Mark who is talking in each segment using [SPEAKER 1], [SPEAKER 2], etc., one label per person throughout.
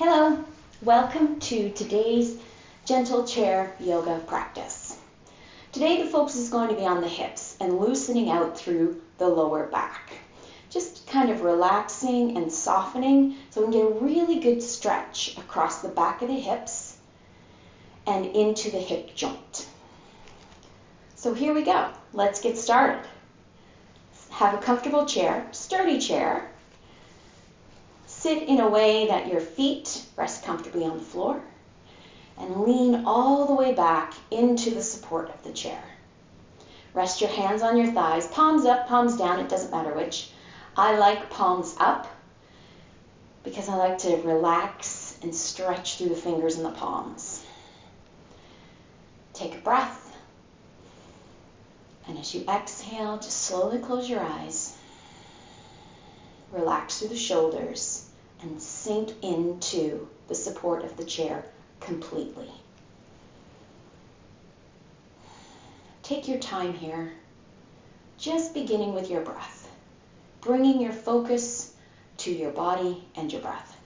[SPEAKER 1] Hello, welcome to today's gentle chair yoga practice. Today the focus is going to be on the hips and loosening out through the lower back. Just kind of relaxing and softening so we can get a really good stretch across the back of the hips and into the hip joint. So here we go. Let's get started. Have a comfortable chair, sturdy chair. Sit in a way that your feet rest comfortably on the floor and lean all the way back into the support of the chair. Rest your hands on your thighs, palms up, palms down, it doesn't matter which. I like palms up because I like to relax and stretch through the fingers and the palms. Take a breath, and as you exhale, just slowly close your eyes. Relax through the shoulders and sink into the support of the chair completely. Take your time here, just beginning with your breath, bringing your focus to your body and your breath.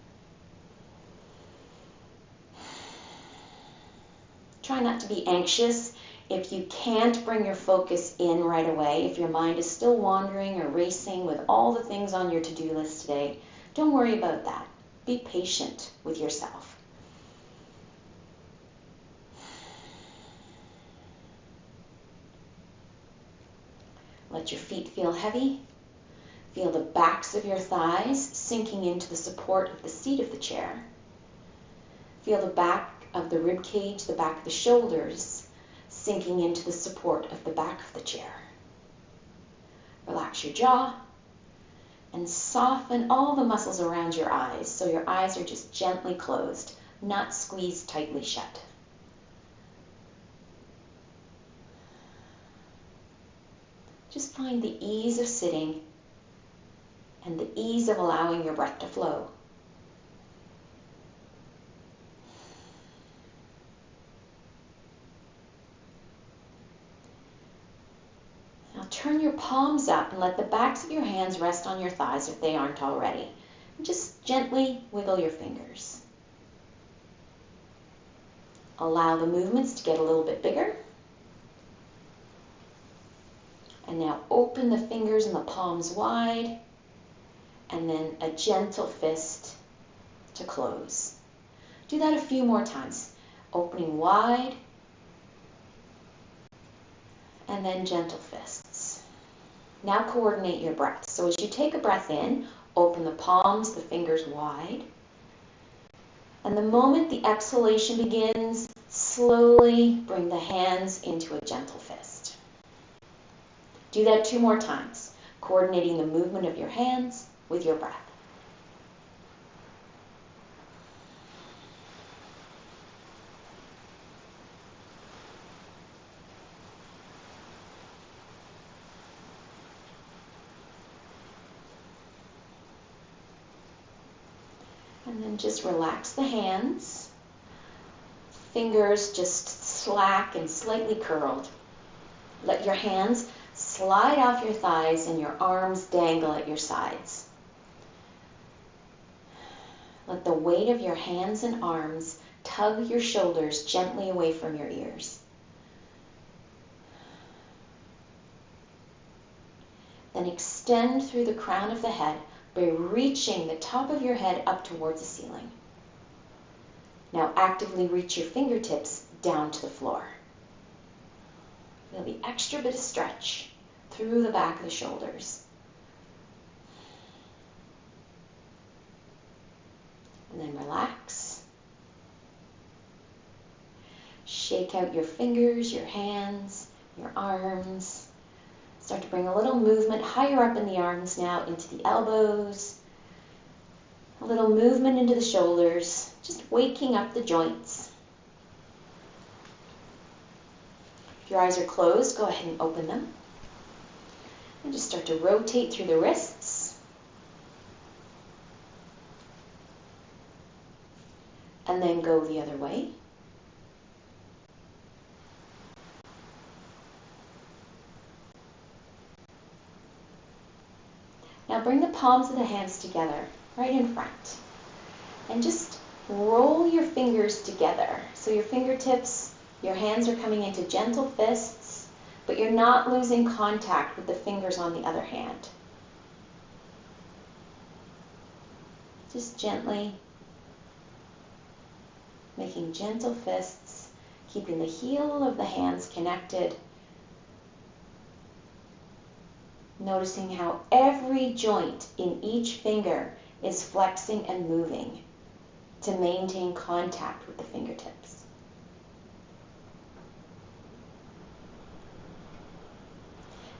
[SPEAKER 1] Try not to be anxious. If you can't bring your focus in right away, if your mind is still wandering or racing with all the things on your to-do list today, don't worry about that. Be patient with yourself. Let your feet feel heavy. Feel the backs of your thighs sinking into the support of the seat of the chair. Feel the back of the rib cage, the back of the shoulders, sinking into the support of the back of the chair. Relax your jaw and soften all the muscles around your eyes so your eyes are just gently closed, not squeezed tightly shut. Just find the ease of sitting and the ease of allowing your breath to flow. Now turn your palms up and let the backs of your hands rest on your thighs if they aren't already. And just gently wiggle your fingers. Allow the movements to get a little bit bigger. And now open the fingers and the palms wide, and then a gentle fist to close. Do that a few more times. Opening wide, and then gentle fists. Now coordinate your breath. So as you take a breath in, open the palms, the fingers wide. And the moment the exhalation begins, slowly bring the hands into a gentle fist. Do that 2 more times, coordinating the movement of your hands with your breath. And then just relax the hands. Fingers just slack and slightly curled. Let your hands slide off your thighs and your arms dangle at your sides. Let the weight of your hands and arms tug your shoulders gently away from your ears. Then extend through the crown of the head by reaching the top of your head up towards the ceiling. Now actively reach your fingertips down to the floor. Feel the extra bit of stretch through the back of the shoulders. And then relax. Shake out your fingers, your hands, your arms. Start to bring a little movement higher up in the arms now into the elbows. A little movement into the shoulders, just waking up the joints. If your eyes are closed, go ahead and open them. And just start to rotate through the wrists. And then go the other way. Now bring the palms of the hands together, right in front. And just roll your fingers together. So your fingertips, your hands are coming into gentle fists, but you're not losing contact with the fingers on the other hand. Just gently making gentle fists, keeping the heel of the hands connected. Noticing how every joint in each finger is flexing and moving to maintain contact with the fingertips.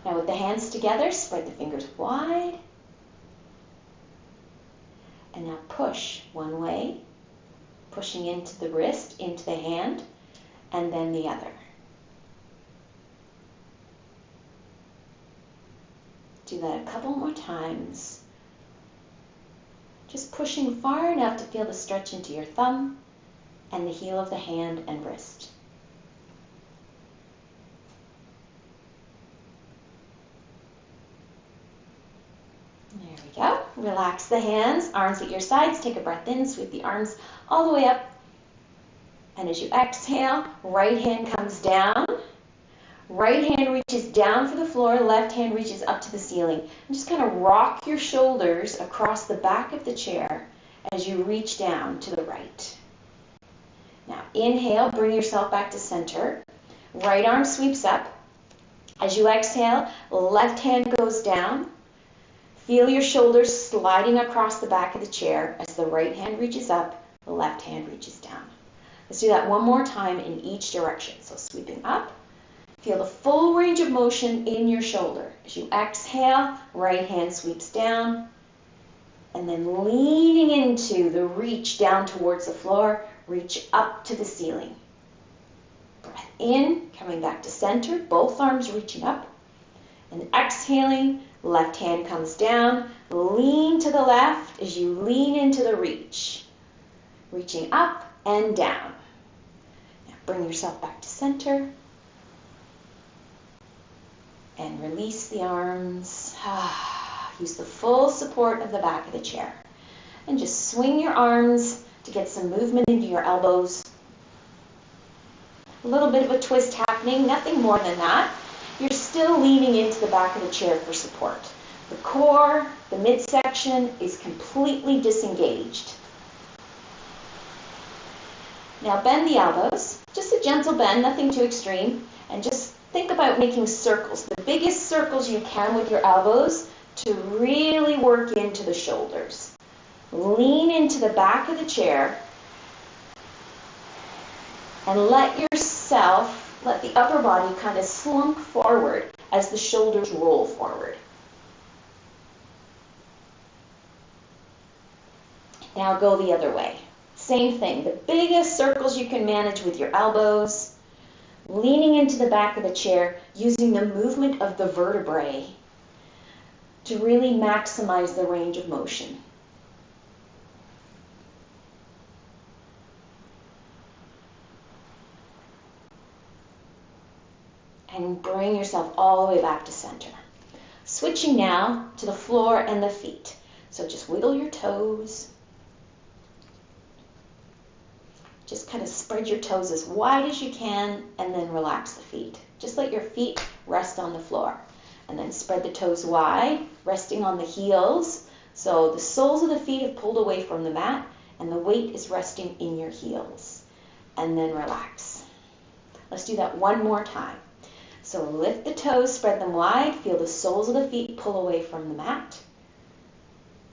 [SPEAKER 1] Now with the hands together, spread the fingers wide. And now push one way, pushing into the wrist, into the hand, and then the other. Do that a couple more times. Just pushing far enough to feel the stretch into your thumb and the heel of the hand and wrist. There we go. Relax the hands, arms at your sides. Take a breath in, sweep the arms all the way up. And as you exhale, right hand comes down. Right hand reaches down for the floor, left hand reaches up to the ceiling. And just kind of rock your shoulders across the back of the chair as you reach down to the right. Now inhale, bring yourself back to center. Right arm sweeps up. As you exhale, left hand goes down. Feel your shoulders sliding across the back of the chair as the right hand reaches up, the left hand reaches down. Let's do that one more time in each direction. So sweeping up. Feel the full range of motion in your shoulder. As you exhale, right hand sweeps down, and then leaning into the reach down towards the floor, reach up to the ceiling. Breath in, coming back to center, both arms reaching up, and exhaling, left hand comes down, lean to the left as you lean into the reach, reaching up and down. Now bring yourself back to center. And release the arms. Use the full support of the back of the chair. And just swing your arms to get some movement into your elbows. A little bit of a twist happening, nothing more than that. You're still leaning into the back of the chair for support. The core, the midsection is completely disengaged. Now bend the elbows. Just a gentle bend, nothing too extreme. And just think about making circles, the biggest circles you can with your elbows to really work into the shoulders. Lean into the back of the chair and let the upper body kind of slump forward as the shoulders roll forward. Now go the other way. Same thing, the biggest circles you can manage with your elbows. Leaning into the back of the chair, using the movement of the vertebrae to really maximize the range of motion. And bring yourself all the way back to center. Switching now to the floor and the feet. So just wiggle your toes. Just kind of spread your toes as wide as you can and then relax the feet. Just let your feet rest on the floor. And then spread the toes wide, resting on the heels. So the soles of the feet have pulled away from the mat and the weight is resting in your heels. And then relax. Let's do that one more time. So lift the toes, spread them wide, feel the soles of the feet pull away from the mat.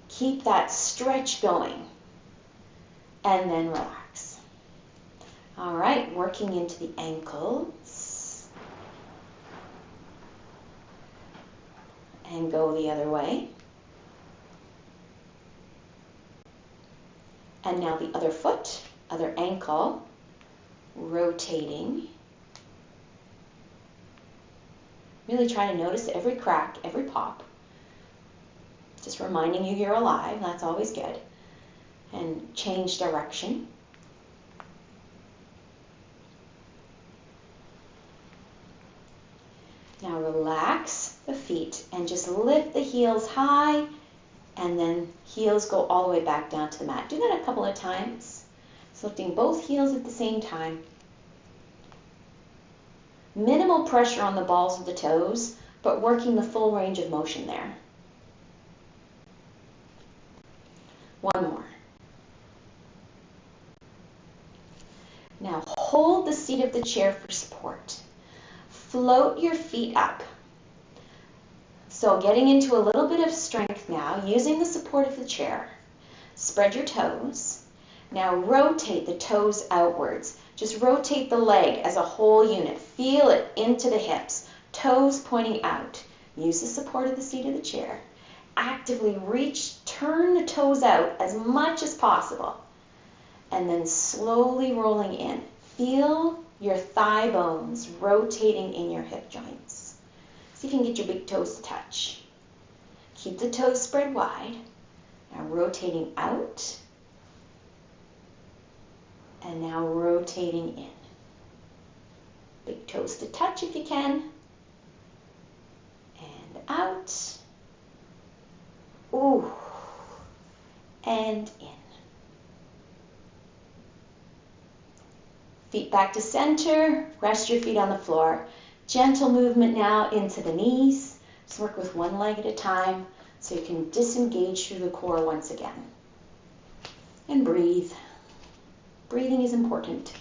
[SPEAKER 1] Keep that stretch going. And then relax. All right, working into the ankles. And go the other way. And now the other foot, other ankle, rotating. Really try to notice every crack, every pop. Just reminding you you're alive, that's always good. And change direction. Now relax the feet and just lift the heels high and then heels go all the way back down to the mat. Do that a couple of times. So lifting both heels at the same time. Minimal pressure on the balls of the toes, but working the full range of motion there. One more. Now hold the seat of the chair for support. Float your feet up. So getting into a little bit of strength now, using the support of the chair. Spread your toes. Now rotate the toes outwards. Just rotate the leg as a whole unit. Feel it into the hips. Toes pointing out. Use the support of the seat of the chair. Actively reach, turn the toes out as much as possible. And then slowly rolling in. Feel your thigh bones rotating in your hip joints. See if you can get your big toes to touch. Keep the toes spread wide. Now rotating out. And now rotating in. Big toes to touch if you can. And out. Ooh. And in. Feet back to center. Rest your feet on the floor. Gentle movement now into the knees. Just work with one leg at a time so you can disengage through the core once again. And breathe. Breathing is important.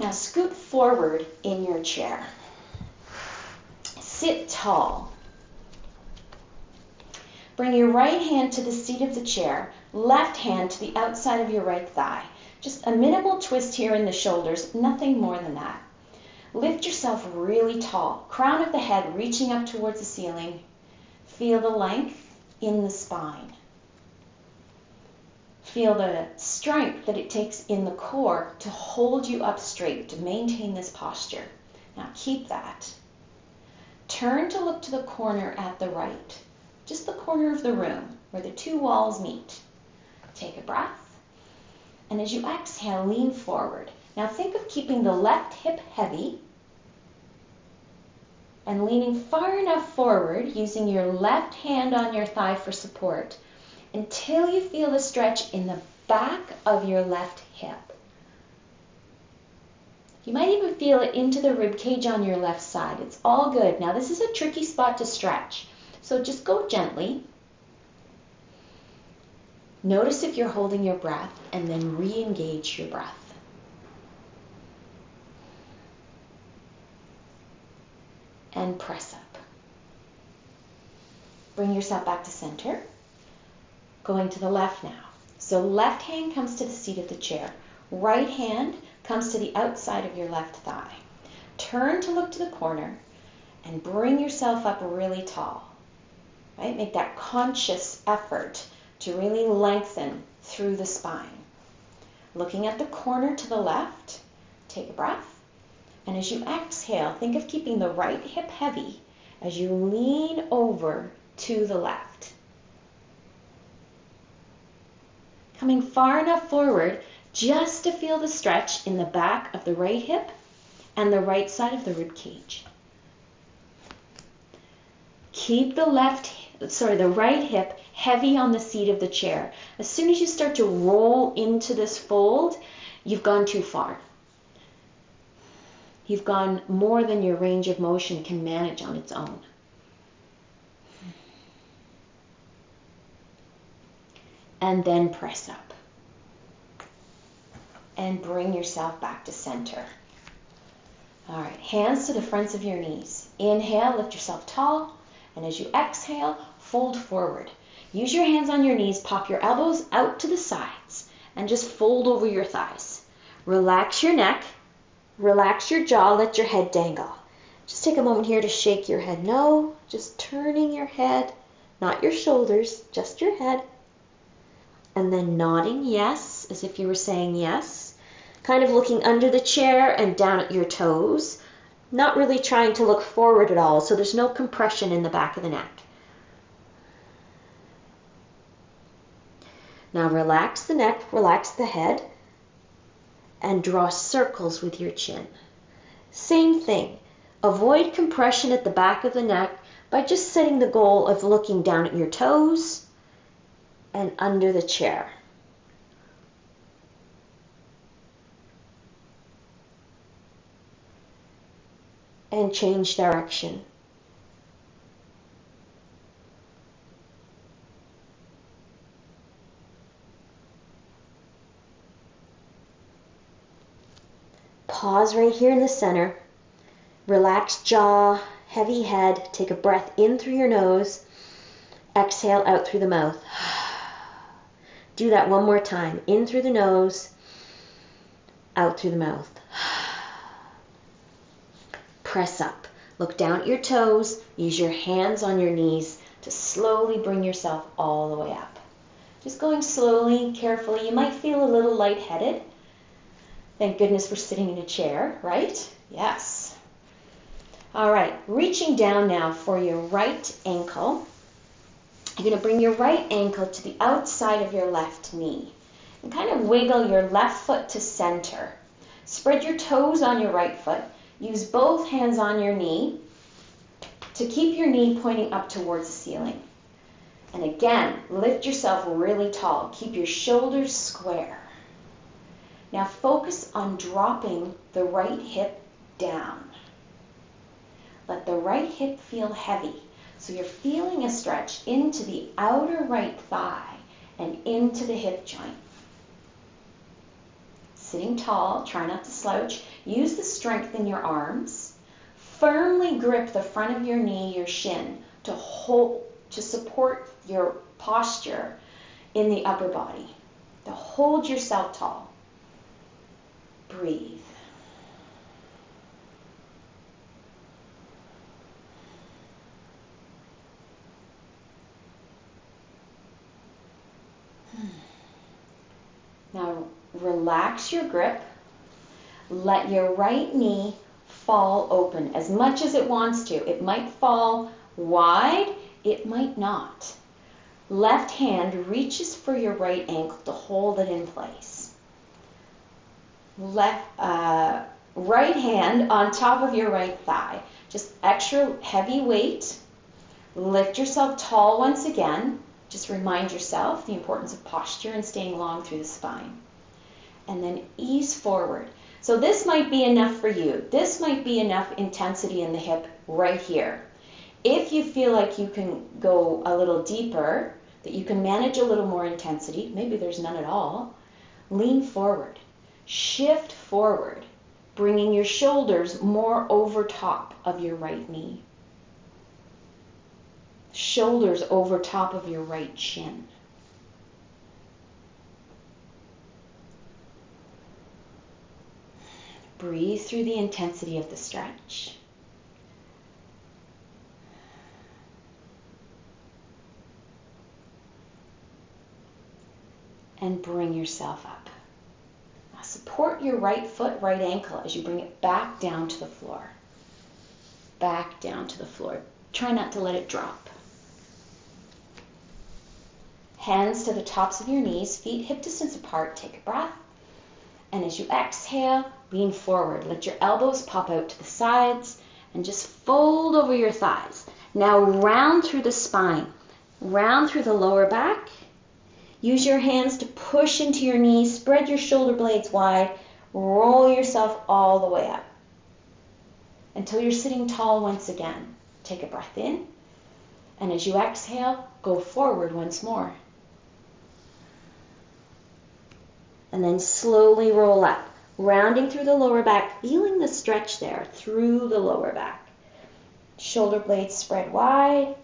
[SPEAKER 1] Now scoot forward in your chair. Sit tall. Bring your right hand to the seat of the chair, left hand to the outside of your right thigh. Just a minimal twist here in the shoulders, nothing more than that. Lift yourself really tall, crown of the head reaching up towards the ceiling. Feel the length in the spine. Feel the strength that it takes in the core to hold you up straight, to maintain this posture. Now keep that. Turn to look to the corner at the right, just the corner of the room where the two walls meet. Take a breath, and as you exhale, lean forward. Now think of keeping the left hip heavy and leaning far enough forward, using your left hand on your thigh for support, until you feel the stretch in the back of your left hip. You might even feel it into the rib cage on your left side. It's all good. Now this is a tricky spot to stretch, so just go gently. Notice if you're holding your breath, and then re-engage your breath. And press up. Bring yourself back to center. Going to the left now. So left hand comes to the seat of the chair. Right hand comes to the outside of your left thigh. Turn to look to the corner and bring yourself up really tall. Right? Make that conscious effort to really lengthen through the spine. Looking at the corner to the left, take a breath. And as you exhale, think of keeping the right hip heavy as you lean over to the left. Coming far enough forward just to feel the stretch in the back of the right hip and the right side of the rib cage. Keep the right hip heavy on the seat of the chair. As soon as you start to roll into this fold, you've gone too far. You've gone more than your range of motion can manage on its own. And then press up. And bring yourself back to center. All right, hands to the fronts of your knees. Inhale, lift yourself tall. And as you exhale, fold forward. Use your hands on your knees, pop your elbows out to the sides, and just fold over your thighs. Relax your neck. Relax your jaw, let your head dangle. Just take a moment here to shake your head. No, just turning your head, not your shoulders, just your head. And then nodding yes, as if you were saying yes. Kind of looking under the chair and down at your toes. Not really trying to look forward at all, so there's no compression in the back of the neck. Now relax the neck, relax the head, and draw circles with your chin. Same thing.
[SPEAKER 2] Avoid compression at the back of the neck by just setting the goal of looking down at your toes and under the chair. And change direction. Pause right here in the center. Relaxed jaw, heavy head. Take a breath in through your nose. Exhale out through the mouth. Do that one more time. In through the nose, out through the mouth. Press up. Look down at your toes. Use your hands on your knees to slowly bring yourself all the way up. Just going slowly, carefully. You might feel a little lightheaded. Thank goodness we're sitting in a chair, right? Yes. All right, reaching down now for your right ankle. You're going to bring your right ankle to the outside of your left knee and kind of wiggle your left foot to center. Spread your toes on your right foot. Use both hands on your knee to keep your knee pointing up towards the ceiling. And again, lift yourself really tall. Keep your shoulders square. Now focus on dropping the right hip down. Let the right hip feel heavy. So you're feeling a stretch into the outer right thigh and into the hip joint. Sitting tall, try not to slouch. Use the strength in your arms. Firmly grip the front of your knee, your shin, to support your posture in the upper body. To hold yourself tall. Breathe. Now relax your grip. Let your right knee fall open as much as it wants to. It might fall wide, it might not. Left hand reaches for your right ankle to hold it in place. Right hand on top of your right thigh. Just extra heavy weight. Lift yourself tall once again. Just remind yourself the importance of posture and staying long through the spine. And then ease forward. So this might be enough for you. This might be enough intensity in the hip right here. If you feel like you can go a little deeper, that you can manage a little more intensity, maybe there's none at all, lean forward. Shift forward, bringing your shoulders more over top of your right knee. Shoulders over top of your right shin. Breathe through the intensity of the stretch. And bring yourself up. Now support your right foot, right ankle as you bring it back down to the floor. Back down to the floor. Try not to let it drop. Hands to the tops of your knees, feet hip distance apart. Take a breath. And as you exhale, lean forward. Let your elbows pop out to the sides and just fold over your thighs. Now round through the spine, round through the lower back. Use your hands to push into your knees, spread your shoulder blades wide, roll yourself all the way up until you're sitting tall once again. Take a breath in, and as you exhale, go forward once more. And then slowly roll up, rounding through the lower back, feeling the stretch there through the lower back. Shoulder blades spread wide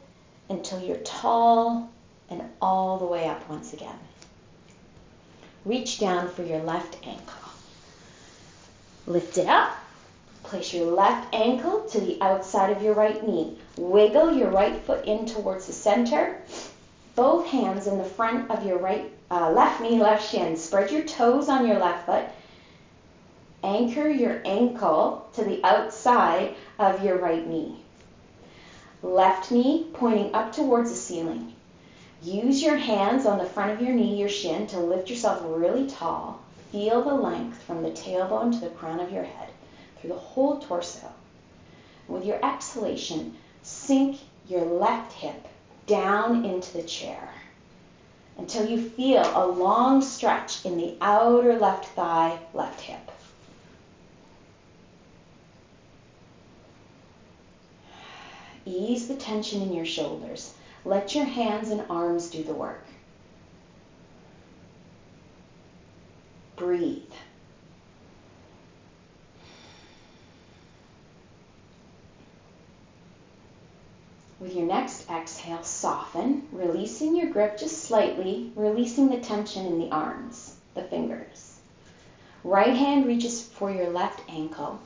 [SPEAKER 2] until you're tall and all the way up once again. Reach down for your left ankle. Lift it up. Place your left ankle to the outside of your right knee. Wiggle your right foot in towards the center. Both hands in the front of your left knee, left shin. Spread your toes on your left foot. Anchor your ankle to the outside of your right knee. Left knee pointing up towards the ceiling. Use your hands on the front of your knee, your shin, to lift yourself really tall. Feel the length from the tailbone to the crown of your head, through the whole torso.
[SPEAKER 1] With your exhalation, sink your left hip down into the chair until you feel a long stretch in the outer left thigh, left hip. Ease the tension in your shoulders. Let your hands and arms do the work. Breathe. With your next exhale, soften, releasing your grip just slightly, releasing the tension in the arms, the fingers. Right hand reaches for your left ankle.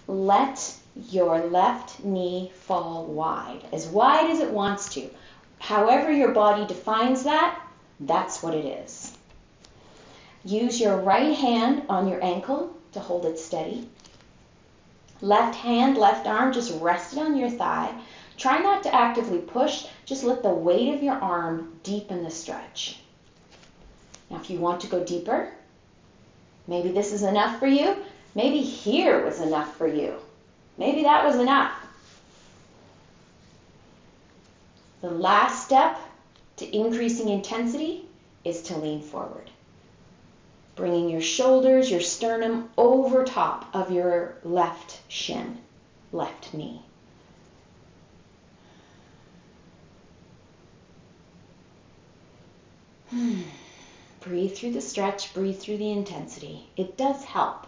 [SPEAKER 1] Let your left knee fall wide as it wants to. However your body defines that, that's what it is. Use your right hand on your ankle to hold it steady. Left hand, left arm just rested on your thigh. Try not to actively push, just let the weight of your arm deepen the stretch. Now if you want to go deeper, maybe this is enough for you, maybe here was enough for you. Maybe that was enough. The last step to increasing intensity is to lean forward. Bringing your shoulders, your sternum over top of your left shin, left knee. Breathe through the stretch, breathe through the intensity. It does help.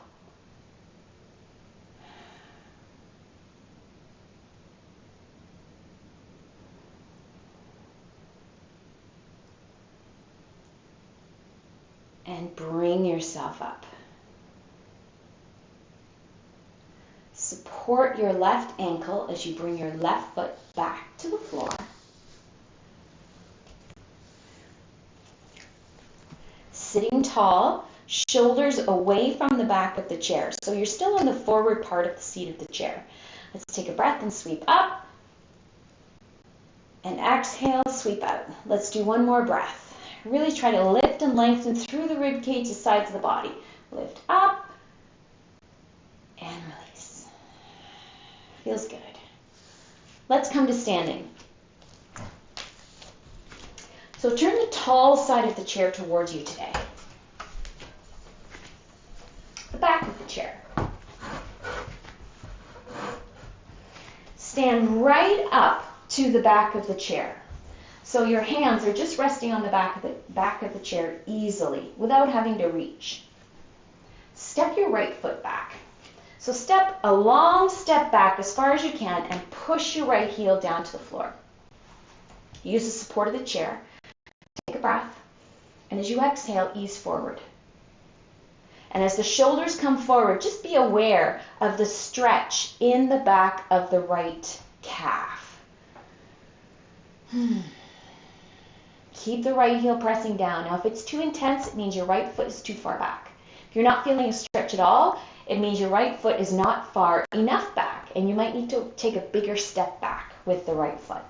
[SPEAKER 1] And bring yourself up. Support your left ankle as you bring your left foot back to the floor. Sitting tall, shoulders away from the back of the chair. So you're still on the forward part of the seat of the chair. Let's take a breath and sweep up. And exhale, sweep out. Let's do one more breath. Really try to lift and lengthen through the rib cage, the sides of the body. Lift up and release. Feels good. Let's come to standing. So turn the tall side of the chair towards you today. The back of the chair. Stand right up to the back of the chair. So your hands are just resting on the back of the chair easily without having to reach. Step your right foot back. So step a long step back as far as you can and push your right heel down to the floor. Use the support of the chair. Take a breath. And as you exhale, ease forward. And as the shoulders come forward, just be aware of the stretch in the back of the right calf. Keep the right heel pressing down. Now, if it's too intense, it means your right foot is too far back. If you're not feeling a stretch at all, it means your right foot is not far enough back, and you might need to take a bigger step back with the right foot.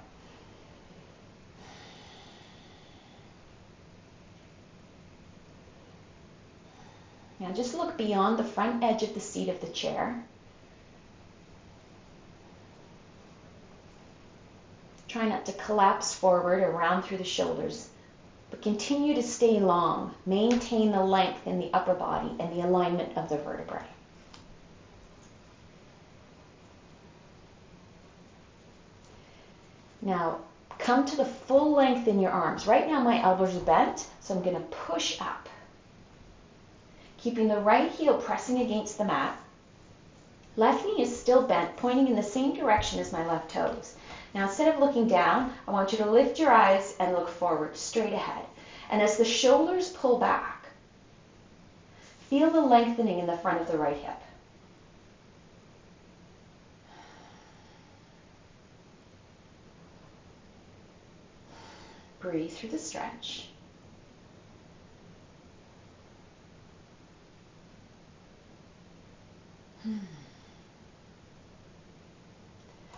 [SPEAKER 1] Now, just look beyond the front edge of the seat of the chair. Try not to collapse forward or round through the shoulders, but continue to stay long. Maintain the length in the upper body and the alignment of the vertebrae. Now, come to the full length in your arms. Right now my elbows are bent, so I'm going to push up. Keeping the right heel pressing against the mat. Left knee is still bent, pointing in the same direction as my left toes. Now, instead of looking down, I want you to lift your eyes and look forward, straight ahead. And as the shoulders pull back, feel the lengthening in the front of the right hip. Breathe through the stretch.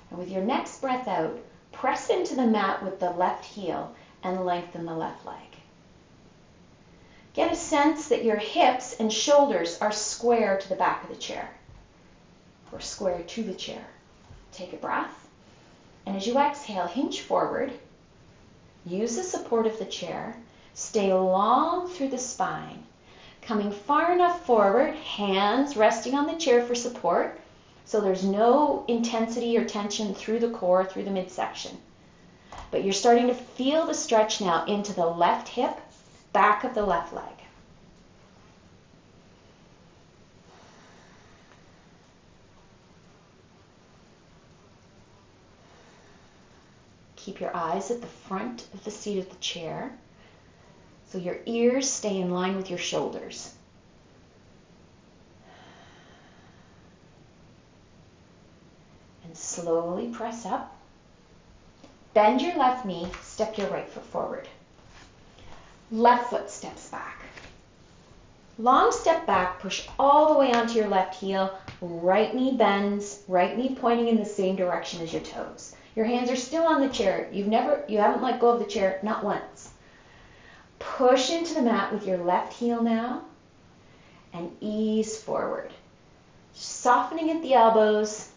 [SPEAKER 1] And with your next breath out, press into the mat with the left heel and lengthen the left leg. Get a sense that your hips and shoulders are square to the back of the chair, or square to the chair. Take a breath. And as you exhale, hinge forward. Use the support of the chair. Stay long through the spine. Coming far enough forward, hands resting on the chair for support, so there's no intensity or tension through the core, through the midsection. But you're starting to feel the stretch now into the left hip, back of the left leg. Keep your eyes at the front of the seat of the chair, so your ears stay in line with your shoulders. And slowly press up. Bend your left knee, step your right foot forward. Left foot steps back. Long step back, push all the way onto your left heel. Right knee bends, right knee pointing in the same direction as your toes. Your hands are still on the chair. You haven't let go of the chair, not once. Push into the mat with your left heel now and ease forward. Softening at the elbows,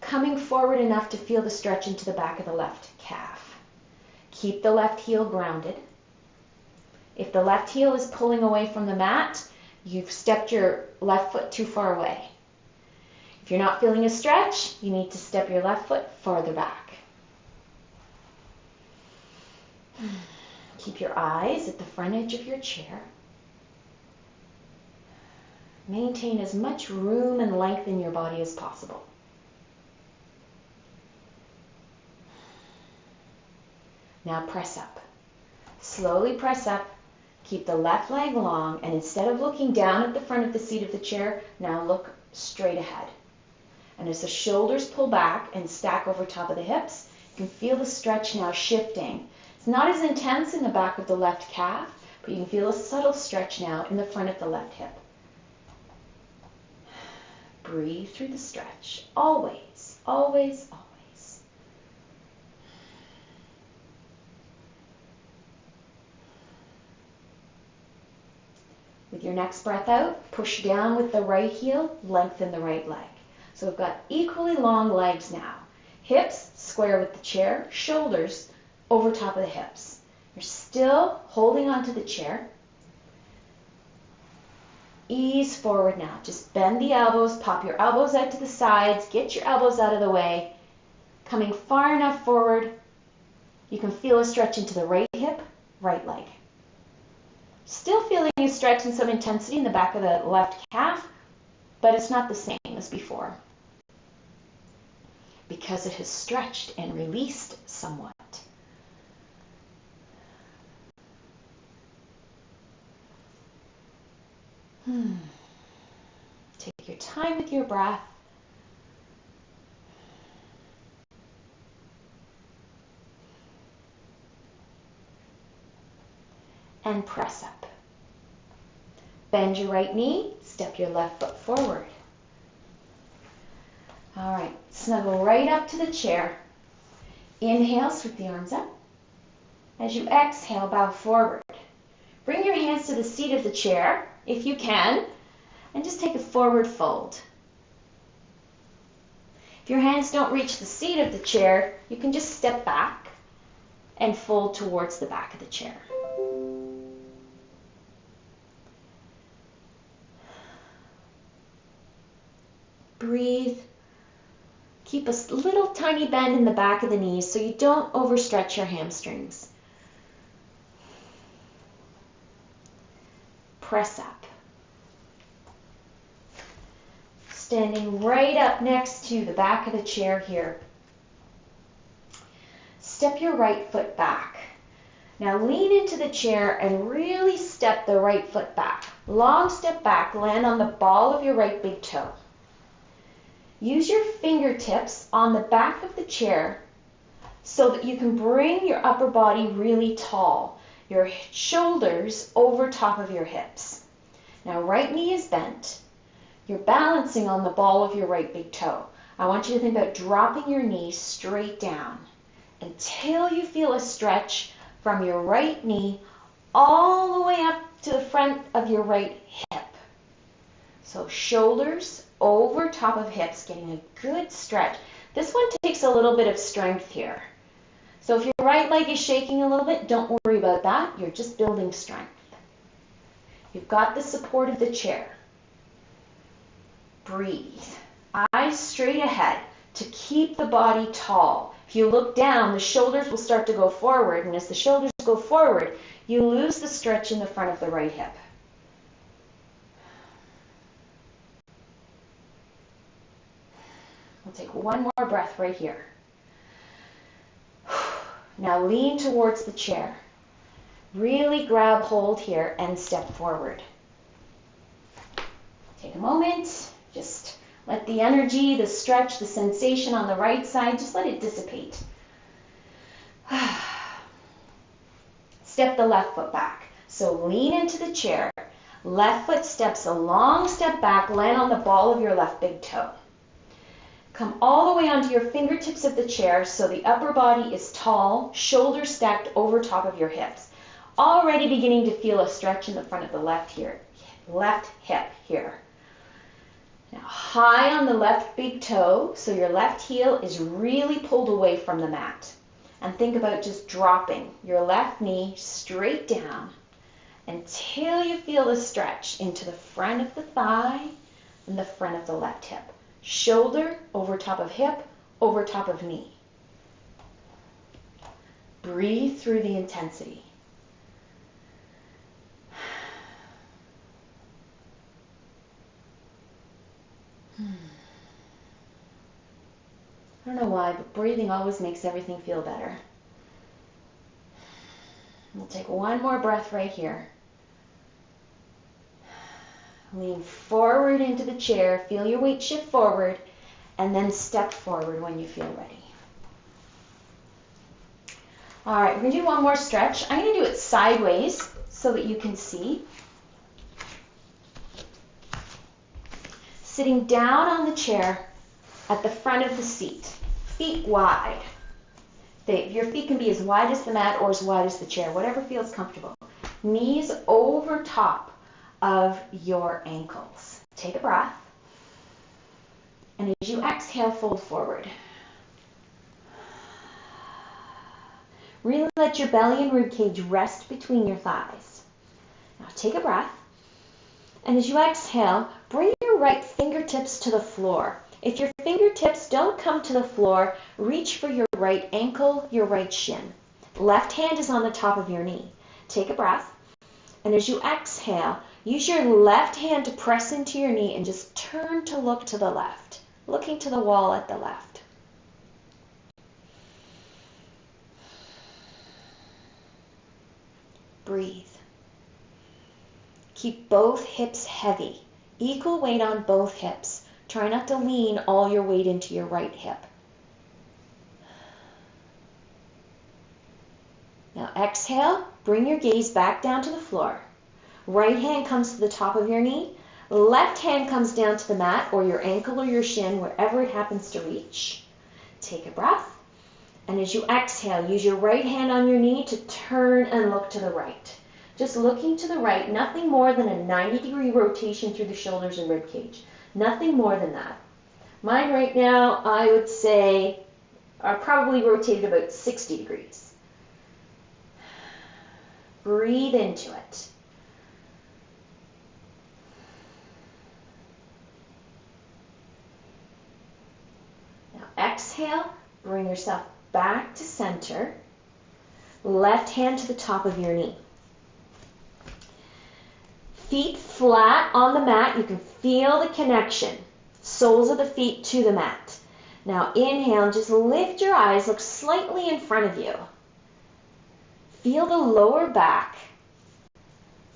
[SPEAKER 1] coming forward enough to feel the stretch into the back of the left calf. Keep the left heel grounded. If the left heel is pulling away from the mat, you've stepped your left foot too far away. If you're not feeling a stretch, you need to step your left foot farther back. Keep your eyes at the front edge of your chair. Maintain as much room and length in your body as possible. Now press up. Slowly press up. Keep the left leg long, and instead of looking down at the front of the seat of the chair, now look straight ahead. And as the shoulders pull back and stack over top of the hips, you can feel the stretch now shifting. It's not as intense in the back of the left calf, but you can feel a subtle stretch now in the front of the left hip. Breathe through the stretch. Always, always, always. With your next breath out, push down with the right heel, lengthen the right leg. So we've got equally long legs now. Hips square with the chair, shoulders over top of the hips. You're still holding onto the chair. Ease forward now. Just bend the elbows, pop your elbows out to the sides, get your elbows out of the way. Coming far enough forward, you can feel a stretch into the right hip, right leg. Still feeling a stretch and some intensity in the back of the left calf, but it's not the same as before because it has stretched and released somewhat. Take your time with your breath. And press up. Bend your right knee, step your left foot forward. All right, snuggle right up to the chair. Inhale, sweep the arms up. As you exhale, bow forward. Bring your hands to the seat of the chair, if you can, and just take a forward fold. If your hands don't reach the seat of the chair, you can just step back and fold towards the back of the chair. Breathe. Keep a little tiny bend in the back of the knees so you don't overstretch your hamstrings. Press up. Standing right up next to the back of the chair here. Step your right foot back. Now lean into the chair and really step the right foot back. Long step back, land on the ball of your right big toe. Use your fingertips on the back of the chair so that you can bring your upper body really tall. Your shoulders over top of your hips. Now right knee is bent. You're balancing on the ball of your right big toe. I want you to think about dropping your knee straight down until you feel a stretch from your right knee all the way up to the front of your right hip. So shoulders
[SPEAKER 2] over top of hips, getting a good stretch. This one takes a little bit of strength here. So if your right leg is shaking a little bit, don't worry about that. You're just building strength. You've got the support of the chair. Breathe. Eyes straight ahead to keep the body tall. If you look down, the shoulders will start to go forward, and as the shoulders go forward, you lose the stretch in the front of the right hip. We'll take one more breath right here. Now lean towards the chair. Really grab hold here and step forward. Take a moment, just let the energy, the stretch, the sensation on the right side, just let it dissipate. Step the left foot back. So lean into the chair. Left foot steps a long step back, land on the ball of your left big toe. Come all the way onto your fingertips of the chair so the upper body is tall, shoulders stacked over top of your hips. Already beginning to feel a stretch in the front of the left hip here. Now high on the left big toe, so your left heel is really pulled away from the mat. And think about just dropping your left knee straight down until you feel the stretch into the front of the thigh and the front of the left hip. Shoulder over top of hip, over top of knee. Breathe through the intensity. I don't know why, but breathing always makes everything feel better. We'll take one more breath right here. Lean forward into the chair, feel your weight shift forward, and then step forward when you feel ready. All right, we're going to do one more stretch. I'm going to do it sideways so that you can see. Sitting down on the chair at the front of the seat, feet wide. Your feet can be as wide as the mat or as wide as the chair, whatever feels comfortable. Knees over top of your ankles. Take a breath. And as you exhale, fold forward. Really let your belly and ribcage rest between your thighs. Now take a breath. And as you exhale, bring your right fingertips to the floor. If your fingertips don't come to the floor, reach for your right ankle, your right shin. Left hand is on the top of your knee. Take a breath. And as you exhale, use your left hand to press into your knee and just turn to look to the left, looking to the wall at the left. Breathe. Keep both hips heavy, equal weight on both hips. Try not to lean all your weight into your right hip. Now exhale, bring your gaze back down to the floor. Right hand comes to the top of your knee. Left hand comes down to the mat or your ankle or your shin, wherever it happens to reach. Take a breath. And as you exhale, use your right hand on your knee to turn and look to the right. Just looking to the right, nothing more than a 90-degree rotation through the shoulders and rib cage. Nothing more than that. Mine right now, I would say, are probably rotated about 60 degrees. Breathe into it. Now exhale, bring yourself back to center. Left hand to the top of your knee. Feet flat on the mat. You can feel the connection. Soles of the feet to the mat. Now inhale, just lift your eyes, look slightly in front of you. Feel the lower back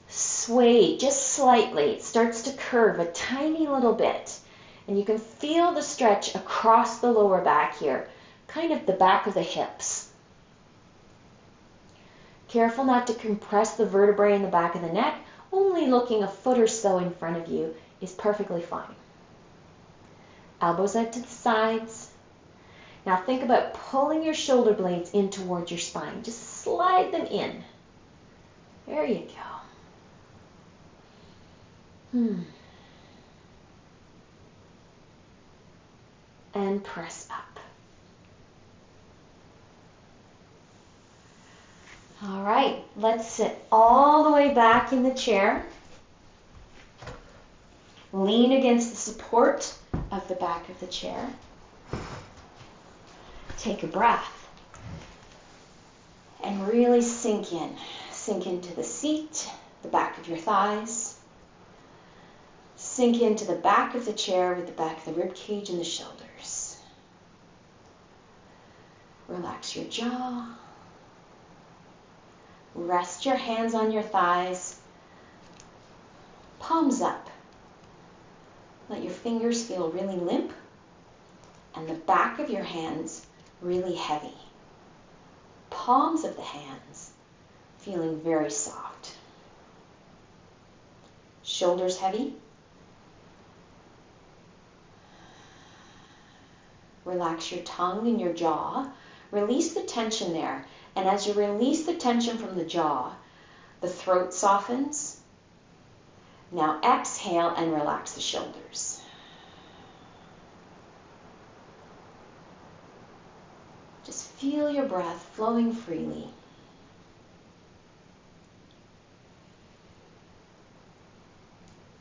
[SPEAKER 2] sway just slightly. It starts to curve a tiny little bit. And you can feel the stretch across the lower back here, kind of the back of the hips. Careful not to compress the vertebrae in the back of the neck. Only looking a foot or so in front of you is perfectly fine. Elbows out to the sides. Now think about pulling your shoulder blades in towards your spine. Just slide them in. There you go. and press up. All right, let's sit all the way back in the chair. Lean against the support of the back of the chair. Take a breath and really sink in. Sink into the seat, the back of your thighs. Sink into the back of the chair with the back of the rib cage and the shoulders. Relax your jaw. Rest your hands on your thighs. Palms up. Let your fingers feel really limp and the back of your hands really heavy. Palms of the hands feeling very soft. Shoulders heavy. Relax your tongue and your jaw. Release the tension there. And as you release the tension from the jaw, the throat softens. Now exhale and relax the shoulders. Just feel your breath flowing freely.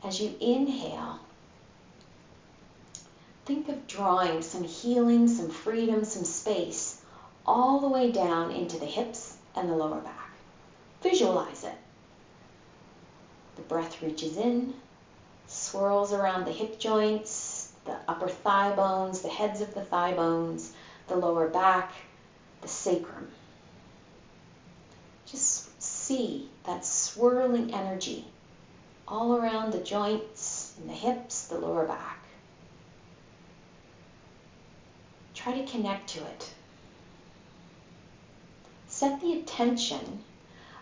[SPEAKER 2] As you inhale, think of drawing some healing, some freedom, some space all the way down into the hips and the lower back. Visualize it. The breath reaches in, swirls around the hip joints, the upper thigh bones, the heads of the thigh bones, the lower back, the sacrum. Just see that swirling energy all around the joints and the hips, the lower back. Try to connect to it. Set the attention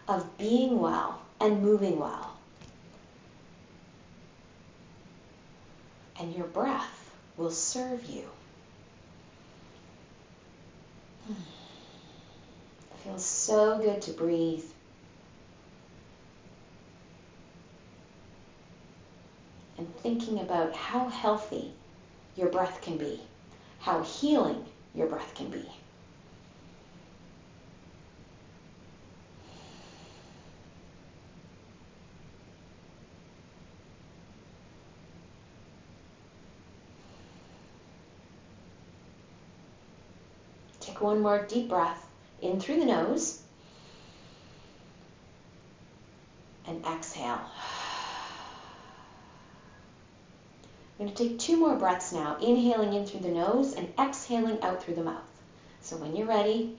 [SPEAKER 2] of being well and moving well. And your breath will serve you. It feels so good to breathe. And thinking about how healthy your breath can be, how healing your breath can be. Take one more deep breath in through the nose and exhale. I'm going to take 2 more breaths now, inhaling in through the nose and exhaling out through the mouth. So when you're ready,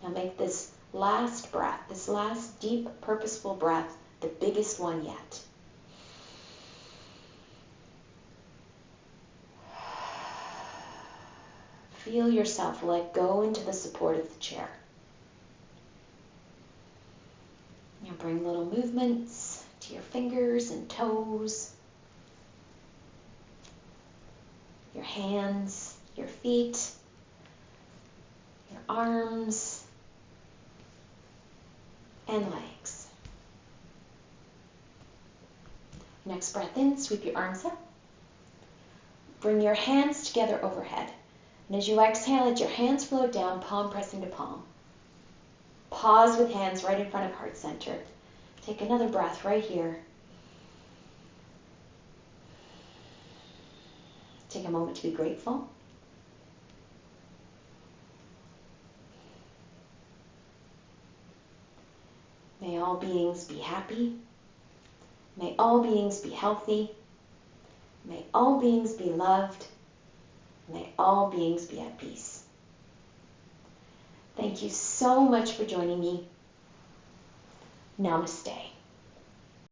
[SPEAKER 2] now make this last breath, this last deep, purposeful breath, the biggest one yet. Feel yourself let go into the support of the chair. Now bring little movements to your fingers and toes, your hands, your feet, your arms, and legs. Next breath in, sweep your arms up. Bring your hands together overhead. And as you exhale, let your hands float down, palm pressing to palm. Pause with hands right in front of heart center. Take another breath right here. Take a moment to be grateful. May all beings be happy. May all beings be healthy. May all beings be loved. May all beings be at peace. Thank you so much for joining me. Namaste.